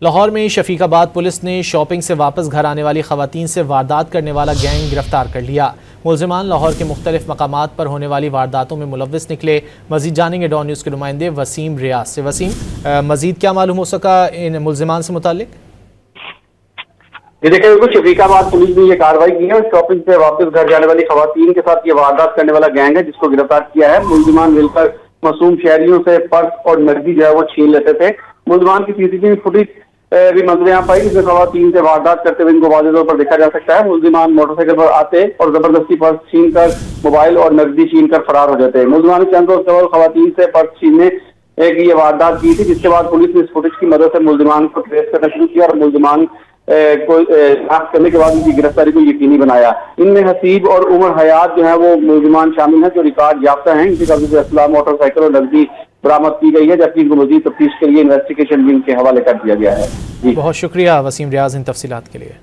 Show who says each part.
Speaker 1: लाहौर में शफीकाबाद पुलिस ने शॉपिंग से वापस घर आने वाली खवातीन से वारदात करने वाला गैंग गिरफ्तार कर लिया। मुलजिमान लाहौर के मुख्तलिफ मकामात पर होने वाली वारदातों में मुलव्विस निकले। मजीद जानेंगे डॉन न्यूज़ के नुमाइंदे वसीम रियाज से। वसीम, मजीद क्या मालूम हो सका इन मुलजिमान से मुतालिक?
Speaker 2: ये देखिए, बिल्कुल शफीकाबाद पुलिस ने ये कार्रवाई की है और शॉपिंग से वापस घर जाने वाली खवातीन के साथ ये वारदात करने वाला गैंग है जिसको गिरफ्तार किया है। मुलजिमान मिलकर मासूम शहरियों से पर्स और नकदी जो है वो छीन लेते थे। मुलजिमान की सीसीटीवी फुटेज भी मंजर यहाँ पाई जिसमें खवातीन से वारदात करते हुए इनको वाज़ेह तौर पर देखा जा सकता है। मुलजिमान मोटरसाइकिल पर आते और जबरदस्ती पर्स छीन कर मोबाइल और नकदी छीन कर फरार हो जाते हैं। मुलजिमान चंद रोज कबल खवातीन से पर्स छीनने की ये वारदात की थी, जिसके बाद पुलिस ने इस फुटेज की मदद से मुलजिमान को ट्रेस करना शुरू किया और मुलजिमान को शनाख्त करने के बाद उनकी गिरफ्तारी को यकीनी बनाया। इनमें हसीब और उमर हयात जो है वो मुलजिमान शामिल हैं जो रिकॉर्ड याफ्ता हैं। इनके कब्जे से असला, मोटरसाइकिल और नकदी बरामद की गई है, जबकि इनको मजीद तफ्तीश के लिए इन्वेस्टिगेशन विंग के हवाले कर दिया गया है।
Speaker 1: बहुत शुक्रिया वसीम रियाज इन तफसीलात के लिए।